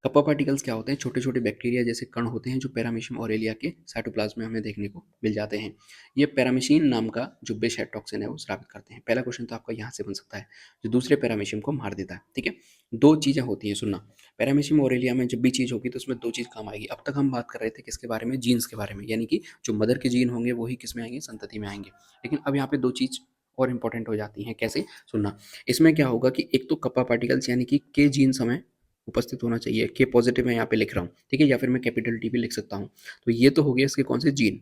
कप्पा पार्टिकल्स क्या होते हैं, छोटे छोटे बैक्टीरिया जैसे कण होते हैं जो पैरामीशियम ऑरेलिया के साइटोप्लाज्म में हमें देखने को मिल जाते हैं। ये पैरामीशियम नाम का जो विष है, टॉक्सिन है, वो स्रावित करते हैं। पहला क्वेश्चन तो आपका यहाँ से बन सकता है, जो दूसरे पैरामीशियम को मार देता है। ठीक है, दो चीज़ें होती हैं, सुनना, पैरामीशियम ऑरेलिया में जब भी चीज़ होगी तो उसमें दो चीज़ काम आएगी। अब तक हम बात कर रहे थे किसके बारे में, जीन्स के बारे में, यानी कि जो मदर के जीन होंगे वही किस में आएंगे, संतति में आएंगे। लेकिन अब यहाँ पे दो चीज़ और इंपॉर्टेंट हो जाती हैं। कैसे, सुनना, इसमें क्या होगा कि एक तो कप्पा पार्टिकल्स यानी कि के जीन्स हमें उपस्थित होना चाहिए, के पॉजिटिव मैं यहाँ पे लिख रहा हूँ। ठीक है, या फिर मैं कैपिटल टी भी लिख सकता हूँ। तो ये तो हो गया इसके कौन से जीन,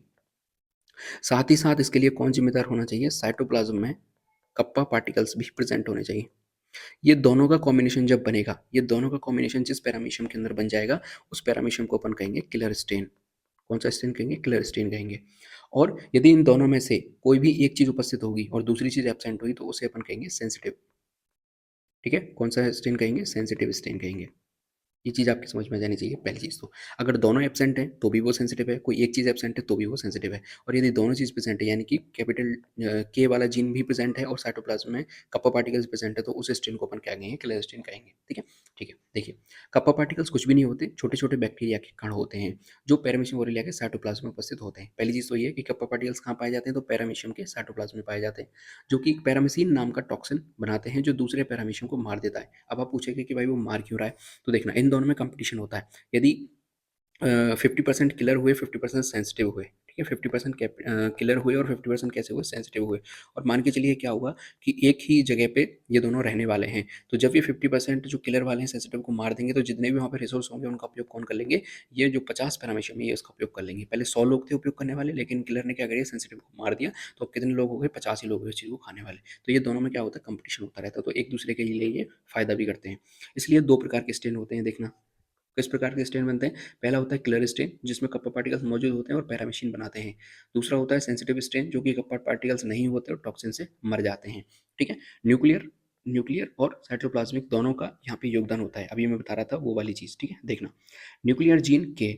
साथ ही साथ इसके लिए कौन जिम्मेदार होना चाहिए, साइटोप्लाज्म में कप्पा पार्टिकल्स भी प्रेजेंट होने चाहिए। ये दोनों का कॉम्बिनेशन जब बनेगा, ये दोनों का कॉम्बिनेशन जिस पैरामीशियम के अंदर बन जाएगा, उस पैरामीशियम को अपन कहेंगे किलर स्टेन। कौन सा स्टेन कहेंगे, किलर स्टेन कहेंगे। और यदि इन दोनों में से कोई भी एक चीज उपस्थित होगी और दूसरी चीज एब्सेंट हुई तो उसे अपन कहेंगे सेंसिटिव। ठीक है, कौन सा स्टेन कहेंगे, सेंसिटिव स्टेन कहेंगे। ये चीज़ आपकी समझ में जानी चाहिए। पहली चीज़ तो, अगर दोनों एब्सेंट हैं तो भी वो सेंसिटिव है, कोई एक चीज़ एब्सेंट है तो भी वो सेंसिटिव है। और यदि दोनों चीज़ प्रेजेंट है, यानी कि कैपिटल के वाला जीन भी प्रेजेंट है और साइटोप्लाज्म में कप्पा पार्टिकल्स प्रेजेंट है, तो उस स्टेन को अपन क्या कहेंगे, किलर स्टेन कहेंगे। ठीक है, ठीक है, देखिए, कप्पा पार्टिकल्स कुछ भी नहीं होते, छोटे छोटे बैक्टीरिया के कण होते हैं जो पैरामीशियम ओरेलिया के साइटोप्लाज्म में उपस्थित होते हैं। पहली चीज़ तो ये है कि कप्पा पार्टिकल्स कहाँ पाए जाते हैं, तो पैरामीशियम के साइटोप्लाज्म में पाए जाते हैं, जो कि पैरामीसिन नाम का टॉक्सिन बनाते हैं जो दूसरे पैरामीशियम को मार देता है। अब आप पूछेंगे कि भाई वो मार क्यों रहा है, तो देखना, इन दोनों में कंपटीशन होता है। यदि 50% किलर हुए, 50% सेंसिटिव हुए, ठीक है, 50% किलर हुए और 50% कैसे हुए, सेंसिटिव हुए। और मान के चलिए क्या हुआ कि एक ही जगह पे ये दोनों रहने वाले हैं, तो जब ये 50% जो किलर वाले हैं सेंसिटिव को मार देंगे, तो जितने भी वहाँ पे रिसोर्स होंगे उनका उपयोग कौन कर लेंगे, ये जो 50 पैरामीशियम है ये इसका उपयोग कर लेंगे। पहले 100 लोग थे उपयोग करने वाले, लेकिन किलर ने क्या किया, सेंसिटिव को मार दिया, तो अब कितने लोग हो गए, 50 ही लोग हुए इस चीज़ को खाने वाले। तो ये दोनों में क्या होता है, कंपटीशन होता रहता है, तो एक दूसरे के लिए ये फायदा भी करते हैं। इसलिए दो प्रकार के स्टेन होते हैं, देखना किस प्रकार के स्टेन बनते हैं। पहला होता है क्लियर स्टेन, जिसमें कप्पा पार्टिकल्स मौजूद होते हैं और पैरामीशिन बनाते हैं। दूसरा होता है सेंसिटिव स्टेन, जो कि कप्पा पार्टिकल्स नहीं होते और टॉक्सिन से मर जाते हैं। ठीक है, न्यूक्लियर न्यूक्लियर और साइटोप्लाज्मिक दोनों का यहाँ पे योगदान होता है। अभी मैं बता रहा था वो वाली चीज़, ठीक है, देखना। न्यूक्लियर जीन के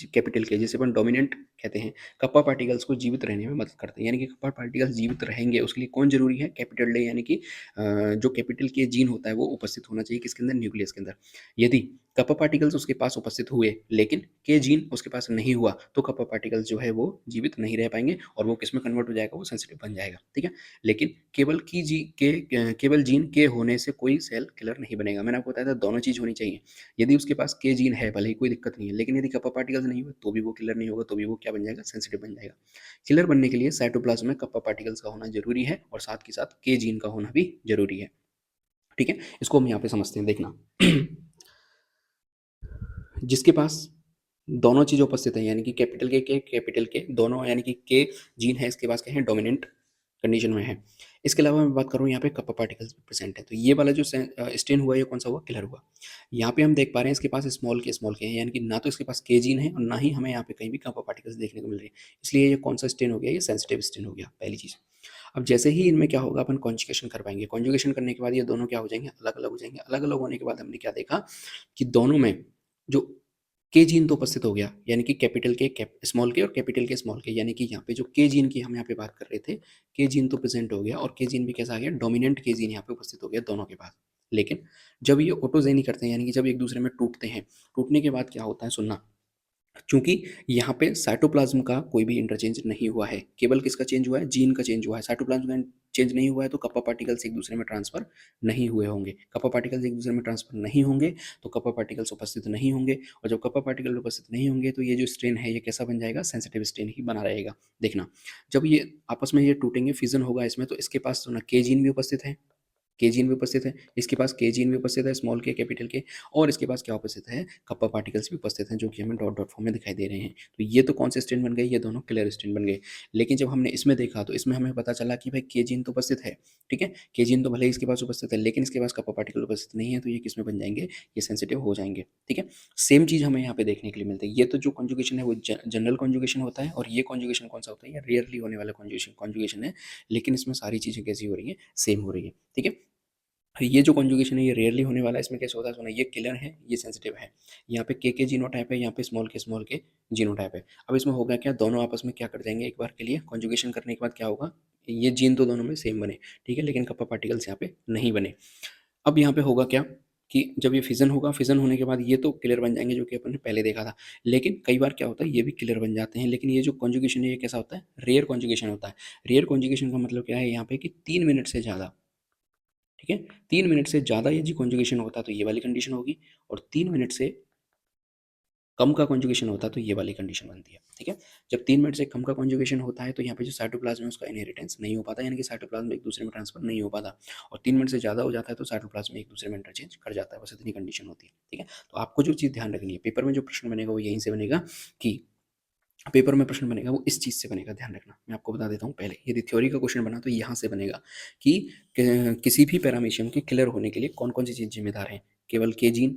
कैपिटल के, जिसे अपन डोमिनेंट कहते हैं, कप्पा पार्टिकल्स को जीवित रहने में मदद करते हैं। यानी कि कप्पा पार्टिकल्स जीवित रहेंगे उसके लिए कौन जरूरी है, कैपिटल डे, यानी कि जो कैपिटल के जीन होता है वो उपस्थित होना चाहिए किसके अंदर, न्यूक्लियस के अंदर। यदि कप्पा पार्टिकल्स उसके पास उपस्थित हुए लेकिन के जीन उसके पास नहीं हुआ, तो कप्पा पार्टिकल्स जो है वो जीवित नहीं रह पाएंगे और वो किस में कन्वर्ट हो जाएगा, वो सेंसिटिव बन जाएगा। ठीक है, लेकिन केवल जीन के होने से कोई सेल किलर नहीं बनेगा। मैंने आपको बताया था दोनों चीज़ होनी चाहिए। यदि उसके पास के जीन है भले ही कोई दिक्कत नहीं है, लेकिन यदि कप्पा पार्टिकल्स नहीं हुए तो भी वो किलर नहीं होगा, तो भी वो क्या बन जाएगा, सेंसिटिव बन जाएगा। किलर बनने के लिए साइटोप्लाज्म में कप्पा पार्टिकल्स का होना जरूरी है और साथ के साथ के जीन का होना भी जरूरी है। ठीक है, इसको हम यहाँ पे समझते हैं, देखना। जिसके पास दोनों चीज़ उपस्थित है, यानी कि कैपिटल के दोनों, यानी कि के जीन है, इसके पास क्या है, डोमिनेंट कंडीशन में है। इसके अलावा मैं बात करूँ यहाँ पे कप्पा पार्टिकल्स भी प्रेजेंट है, तो ये वाला जो स्टेन हुआ ये कौन सा हुआ, किलर हुआ। यहाँ पे हम देख पा रहे हैं इसके पास स्मॉल के हैं, यानी कि ना तो इसके पास के जीन है और ना ही हमें यहाँ पे कहीं भी कप्पा पार्टिकल्स देखने को मिल रहे हैं। इसलिए ये कौन सा स्टेन हो गया, ये सेंसिटिव स्टेन हो गया, पहली चीज़। अब जैसे ही इनमें क्या होगा, अपन कॉन्जुगेशन कर पाएंगे। कॉन्जुगेशन करने के बाद ये दोनों क्या हो जाएंगे, अलग अलग हो जाएंगे। अलग अलग होने के बाद हमने क्या देखा कि दोनों में जो के जीन तो उपस्थित हो गया, यानी कि कैपिटल के स्मॉल के और कैपिटल के स्मॉल के, यानी कि यहाँ पे जो के जीन की हम यहाँ पे बात कर रहे थे, के जीन तो प्रेजेंट हो गया और के जीन भी कैसा आ गया, डोमिनेंट के जीन यहाँ पे उपस्थित हो गया दोनों के पास। लेकिन जब ये ऑटोजेनी करते हैं, यानी कि जब एक दूसरे में टूटते हैं, टूटने के बाद क्या होता है, सुनना। चूंकि यहाँ पे साइटोप्लाज्म का कोई भी इंटरचेंज नहीं हुआ है, केवल किसका चेंज हुआ है, जीन का चेंज हुआ है। साइटोप्लाज्म का चेंज नहीं हुआ है, तो कप्पा पार्टिकल्स एक दूसरे में ट्रांसफर नहीं हुए होंगे। कप्पा पार्टिकल्स एक दूसरे में ट्रांसफर नहीं होंगे तो कप्पा पार्टिकल्स उपस्थित नहीं होंगे, और जब कप्पा पार्टिकल उपस्थित नहीं होंगे तो ये जो स्ट्रेन है ये कैसा बन जाएगा, सेंसिटिव स्ट्रेन ही बना रहेगा। देखना, जब ये आपस में ये टूटेंगे, फिजन होगा इसमें, तो इसके पास तो ना के जीन भी उपस्थित है, के जीन भी उपस्थित है, इसके पास के जीन भी उपस्थित है, स्मॉल के कैपिटल के, और इसके पास क्या उपस्थित है, कप्पा पार्टिकल्स भी उपस्थित हैं, जो कि हमें डॉट डॉट फॉर्म में दिखाई दे रहे हैं। तो ये तो कौन से स्टेन बन गए, ये दोनों क्लियर स्टेन बन गए। लेकिन जब हमने इसमें देखा तो इसमें हमें पता चला कि भाई के जीन तो उपस्थित है, ठीक है, के जीन तो भले ही इसके पास उपस्थित है, लेकिन इसके पास कप्पा पार्टिकल उपस्थित नहीं है, तो ये किस में बन जाएंगे, ये सेंसिटिव हो जाएंगे। ठीक है, सेम चीज़ हमें यहाँ पे देखने के लिए मिलती है। ये तो जो कॉन्जुगेशन है वो जनरल कॉन्जुगेशन होता है, और ये कॉन्जुगेशन कौन सा होता है, ये रेयरली होने वाला कॉन्जुगेशन है, लेकिन इसमें सारी चीज़ें कैसी हो रही है, सेम हो रही है। ठीक है, ये जो कॉन्जुगेशन है ये रेयरली होने वाला है। इसमें कैसे होता है, सुना, ये किलर है, ये सेंसिटिव है। यहाँ पे के जीनोटाइप है, यहाँ पे स्मॉल के जीनोटाइप है। अब इसमें होगा क्या, दोनों आपस में क्या कर जाएंगे, एक बार के लिए कॉन्जुगेशन करने के बाद क्या होगा, ये जीन तो दोनों में सेम बने, ठीक है, लेकिन कप्पा पार्टिकल्स यहाँ पे नहीं बने। अब यहाँ पे होगा क्या कि जब ये फिजन होगा, फिजन होने के बाद ये तो क्लियर बन जाएंगे, जो कि अपन ने पहले देखा था। लेकिन कई बार क्या होता है, ये भी क्लियर बन जाते हैं, लेकिन ये जो कॉन्जुगेशन है ये कैसा होता है, रेयर कॉन्जुगेशन होता है। रेयर कॉन्जुगेशन का मतलब क्या है यहाँ पे, कि 3 मिनट से ज़्यादा, ठीक है, 3 मिनट से ज़्यादा यदि कॉन्जुगेशन होता तो ये वाली कंडीशन होगी, और 3 मिनट से कम का कॉन्जुगेशन होता तो ये वाली कंडीशन बनती है। ठीक है, जब 3 मिनट से कम का कॉन्जुगेशन होता है तो यहाँ पे जो साइटोप्लाज्म है उसका इनहेरिटेंस नहीं हो पाता, यानी कि साइटोप्लाज्म एक दूसरे में ट्रांसफर नहीं हो पाता, और 3 मिनट से ज़्यादा हो जाता है तो साइटोप्लाज्म एक दूसरे में इंटरचेंज कर जाता है। बस इतनी कंडीशन होती है। ठीक है, तो आपको जो चीज़ ध्यान रखनी है, पेपर में जो प्रश्न बनेगा वो यहीं से बनेगा, कि पेपर में प्रश्न बनेगा वो इस चीज़ से बनेगा, ध्यान रखना। मैं आपको बता देता हूँ पहले, यदि थ्योरी का क्वेश्चन बना तो यहाँ से बनेगा कि किसी भी पैरामीशियम के क्लियर होने के लिए कौन कौन सी चीज़ जिम्मेदार है। केवल के जीन,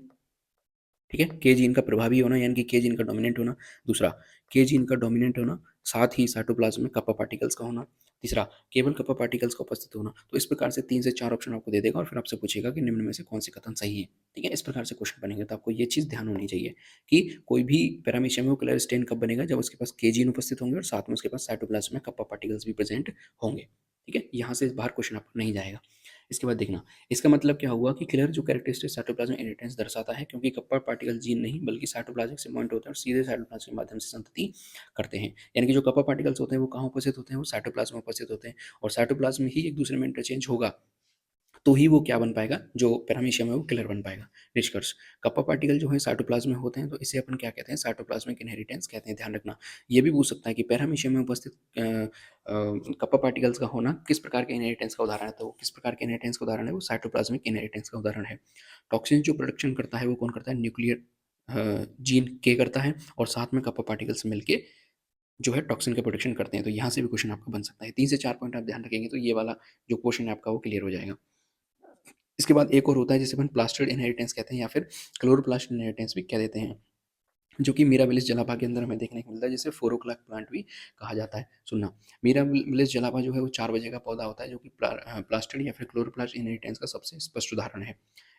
ठीक है, के जीन का प्रभावी होना, यानी कि के जीन का डोमिनेंट होना। दूसरा, के जीन का डोमिनेंट होना, साथ ही साइटोप्लाज्म में कप्पा पार्टिकल्स का होना। तीसरा, केवल कप्पा पार्टिकल्स का उपस्थित होना। तो इस प्रकार से 3 से 4 ऑप्शन आपको दे देगा और फिर आपसे पूछेगा कि निम्न में से कौन सी कथन सही है। ठीक है, इस प्रकार से क्वेश्चन बनेंगे। तो आपको ये चीज़ ध्यान होनी चाहिए कि कोई भी पैरामीशियम में कलर स्टेन कब बनेगा, जब उसके पास के जीन उपस्थित होंगे और साथ में उसके पास साइटोप्लाज्म में कप्पा पार्टिकल्स भी प्रेजेंट होंगे। ठीक है, यहाँ से बाहर क्वेश्चन आपका नहीं जाएगा। इसके बाद देखना, इसका मतलब क्या हुआ कि क्लियर जो कैरेक्टरिस्टिक साइटोप्लाज्म इनहेरिटेंस दर्शाता है, क्योंकि कप्पा पार्टिकल जीन नहीं बल्कि साइटोप्लाज्मिक सेगमेंट होते हैं और सीधे साइटोप्लाज्म के माध्यम से संतति करते हैं। यानी कि जो कप्पा पार्टिकल्स होते हैं वो कहाँ उपस्थित होते हैं, वो साइटोप्लाज्म में उपस्थित होते हैं, और साइटोप्लाज्म ही एक दूसरे में इंटरचेंज होगा तो ही वो क्या बन पाएगा, जो पैरामीशियम है वो किलर बन पाएगा। निष्कर्ष, कप्पा पार्टिकल जो है साइटोप्लाज्म में होते हैं, तो इसे अपन क्या कहते हैं, साइटोप्लाज्मिक इनहेरिटेंस कहते हैं। ध्यान रखना, ये भी पूछ सकता है कि पैरामीशियम में उपस्थित कप्पा पार्टिकल्स का होना किस प्रकार के इनहेरिटेंस का उदाहरण है, तो किस प्रकार के इनहेरिटेंस का उदाहरण है, वो साइटोप्लाज्मिक इनहेरिटेंस का उदाहरण है। टॉक्सिन जो प्रोडक्शन करता है वो कौन करता है, न्यूक्लियर जीन के करता है, और साथ में कप्पा पार्टिकल्स मिलके जो है टॉक्सिन का प्रोडक्शन करते हैं। तो यहाँ से भी क्वेश्चन आपका बन सकता है। 3 से 4 पॉइंट आप ध्यान रखेंगे तो ये वाला जो क्वेश्चन है आपका वो क्लियर हो जाएगा। इसके बाद एक और होता है जिसे अपन प्लास्टिड इनहेरिटेंस कहते हैं या फिर क्लोरोप्लास्ट इनहेरिटेंस भी कह देते हैं, जो कि मीराबिलिस जलापा के अंदर हमें देखने को मिलता है, जिसे 4 o'clock प्लांट भी कहा जाता है। सुनना, मीराबिलिस जलापा जो है वो 4 बजे का पौधा होता है, जो कि प्लास्टिड या फिर क्लोरोप्लास्ट इनहेरिटेंस का सबसे स्पष्ट उदाहरण है।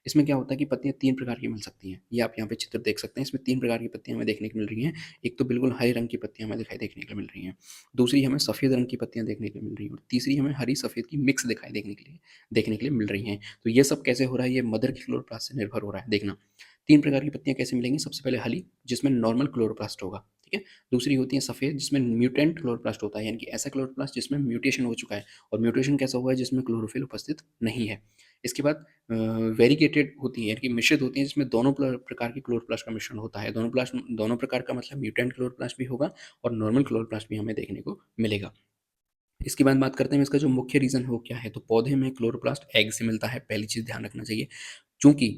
इसमें क्या होता है कि पत्तियां 3 प्रकार की मिल सकती हैं। ये आप यहाँ पे चित्र देख सकते हैं, इसमें 3 प्रकार की पत्तियां हमें देखने को मिल रही हैं। एक तो बिल्कुल हरे रंग की पत्तियां हमें दिखाई देखने को मिल रही हैं, दूसरी हमें सफ़ेद रंग की पत्तियां देखने को मिल रही हैं, और तीसरी हमें हरी सफ़ेद की मिक्स दिखाई देखने के लिए मिल रही हैं। तो ये सब कैसे हो रहा है, ये मदर की क्लोरोप्लास्ट से निर्भर हो रहा है। देखना, 3 प्रकार की पत्तियाँ कैसे मिलेंगी, सबसे पहले हली जिसमें नॉर्मल क्लोरोप्लास्ट होगा, ठीक है। दूसरी होती है सफ़ेद जिसमें म्यूटेंट क्लोरोप्लास्ट होता है, यानी कि ऐसा क्लोरोप्लास्ट जिसमें म्यूटेशन हो चुका है, और म्यूटेशन कैसा हुआ है, जिसमें क्लोरोफिल उपस्थित नहीं है। इसके बाद वेरीगेटेड होती है, यानी कि मिश्रित होती है, जिसमें दोनों प्रकार की क्लोरोप्लास्ट का मिश्रण होता है। दोनों प्रकार का मतलब म्यूटेंट क्लोरोप्लास्ट भी होगा और नॉर्मल क्लोरोप्लास्ट भी हमें देखने को मिलेगा। इसके बाद बात करते हैं इसका जो मुख्य रीज़न है वो क्या है, तो पौधे में क्लोरोप्लास्ट एग से मिलता है, पहली चीज़ ध्यान रखना चाहिए। चूँकि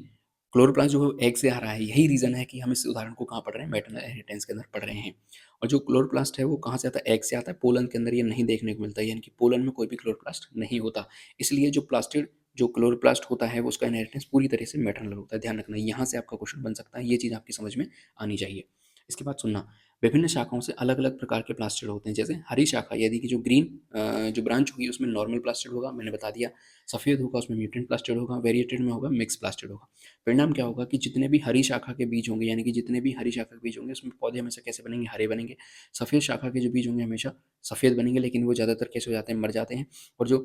क्लोरोप्लास्ट जो है एग से आ रहा है, यही रीज़न है कि हम इस उदाहरण को कहाँ पढ़ रहे हैं, मैटरनल इनहेरिटेंस के अंदर पढ़ रहे हैं। और जो क्लोरोप्लास्ट है वो कहाँ से आता है, एग से आता है। पोलन के अंदर ये नहीं देखने को मिलता है, यानी कि पोलन में कोई भी क्लोरोप्लास्ट नहीं होता। इसलिए जो क्लोरोप्लास्ट होता है वो उसका इनहेरिटेंस पूरी तरह से मैटरनल होता है। ध्यान रखना, यहाँ से आपका क्वेश्चन बन सकता है, ये चीज़ आपकी समझ में आनी चाहिए। इसके बाद सुनना, विभिन्न शाखाओं से अलग-अलग प्रकार के प्लास्टिड होते हैं। जैसे हरी शाखा, यदि कि जो जो ब्रांच होगी उसमें नॉर्मल प्लास्टिड होगा, मैंने बता दिया। सफ़ेद होगा उसमें म्यूटेंट प्लास्टिड होगा, वेरिएटेड में होगा मिक्स प्लास्टिड होगा। परिणाम क्या होगा कि जितने भी हरी शाखा के बीज होंगे, यानी कि जितने भी हरी शाखा के बीज होंगे उसमें पौधे हमेशा कैसे बनेंगे, हरे बनेंगे। सफ़ेद शाखा के जो बीज होंगे हमेशा सफ़ेद बनेंगे, लेकिन वो ज़्यादातर कैसे हो जाते हैं, मर जाते हैं। और जो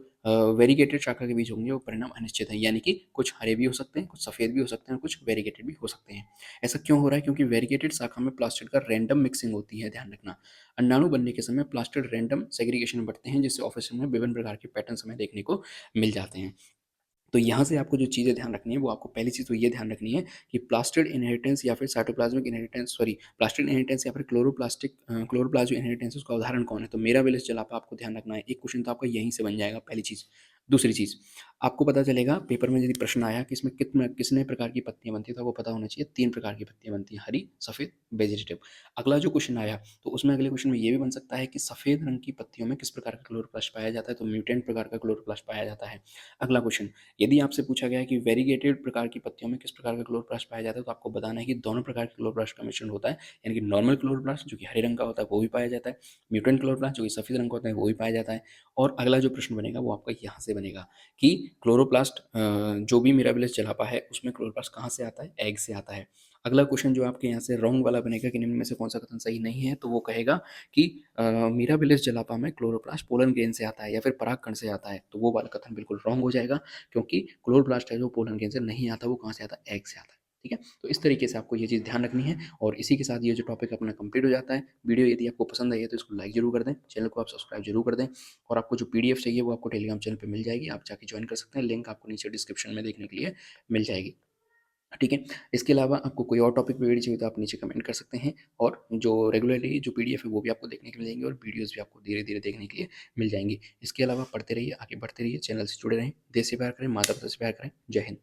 वेरीगेटेड शाखा के बीज होंगे वो परिणाम अनिश्चित है, यानी कि कुछ हरे भी हो सकते हैं, कुछ सफ़ेद भी हो सकते हैं और कुछ वेरीगेटेड भी हो सकते हैं। ऐसा क्यों हो रहा है, क्योंकि वेरीगेटेड शाखा में प्लास्टिड का रैंडम मिक्सिंग होती है। ध्यान रखना, अंडाणु बनने के समय प्लास्टिड रैंडम सेग्रीगेशन में बढ़ते हैं, जिससे ऑफिस में विभिन्न प्रकार के पैटर्न्स हमें देखने को मिल जाते हैं। तो यहाँ से आपको जो चीज़ें ध्यान रखनी है वो आपको पहली चीज़ तो ये ध्यान रखनी है कि प्लास्टिड इनहेरिटेंस या फिर cytoplasmic inheritance, sorry plastid inheritance या फिर क्लोरोप्लाज्मिक इनहेरिटेंस, उसका उदाहरण कौन है, तो मेराबिलिस जलापा आपको ध्यान रखना है। एक क्वेश्चन तो आपका यहीं से बन जाएगा, पहली चीज़। दूसरी चीज़, आपको पता चलेगा पेपर में यदि प्रश्न आया कि इसमें कितने प्रकार की पत्तियां बनती है, तो आपको पता होना चाहिए 3 प्रकार की पत्तियां बनती हैं, हरी, सफ़ेद, वेजिटेटिव। अगला जो क्वेश्चन आया तो उसमें अगले क्वेश्चन में ये भी बन सकता है कि सफ़ेद रंग की पत्तियों में किस प्रकार का क्लोरोप्लास्ट पाया जाता है, तो म्यूटेंट प्रकार का क्लोरोप्लास्ट पाया जाता है। अगला क्वेश्चन, यदि आपसे पूछा गया है कि वेरीगेटेड प्रकार की पत्तियों में किस प्रकार का क्लोरोप्लास्ट पाया जाता है, तो आपको बताना है कि दोनों प्रकार के क्लोरोप्लास्ट का मिश्रण होता है, यानी कि नॉर्मल क्लोरोप्लास्ट जो कि हरे रंग का होता है वो भी पाया जाता है, म्यूटेंट क्लोरोप्लास्ट जो कि सफ़ेद रंग का होता है वो भी पाया जाता है। और अगला जो प्रश्न बनेगा वो आपका यहाँ से बनेगा कि क्लोरोप्लास्ट जो भी मिराबिलिस जलापा है उसमें क्लोरोप्लास्ट कहाँ से आता है, एग से आता है। अगला क्वेश्चन जो आपके यहाँ से रॉन्ग वाला बनेगा कि निम्न में से कौन सा कथन सही नहीं है, तो वो कहेगा कि मिराबिलिस जलापा में क्लोरोप्लास्ट पोलन ग्रेन से आता है या फिर परागकण से आता है, तो वो वाला कथन बिल्कुल रॉन्ग हो जाएगा, क्योंकि क्लोरोप्लास्ट है जो पोलन ग्रेन से नहीं आता, वो कहाँ से आता है, एग से आता है। ठीक है, तो इस तरीके से आपको ये चीज़ ध्यान रखनी है। और इसी के साथ ये जो टॉपिक अपना कंप्लीट हो जाता है। वीडियो यदि आपको पसंद आई है तो इसको लाइक जरूर कर दें, चैनल को आप सब्सक्राइब जरूर कर दें, और आपको जो पीडीएफ चाहिए वो आपको टेलीग्राम चैनल पे मिल जाएगी, आप जाके ज्वाइन कर सकते हैं, लिंक आपको नीचे डिस्क्रिप्शन में देखने के लिए मिल जाएगी। ठीक है, इसके अलावा आपको कोई और टॉपिक पे वीडियो चाहिए तो आप नीचे कमेंट कर सकते हैं, और जो रेगुलरली जो पीडीएफ है वो भी आपको देखने को मिलेंगे और वीडियोस भी आपको धीरे धीरे देखने के लिए मिल जाएंगी। इसके अलावा पढ़ते रहिए, आगे बढ़ते रहिए, चैनल से जुड़े रहें, देश से प्यार करें, माता पिता से प्यार करें। जय हिंद।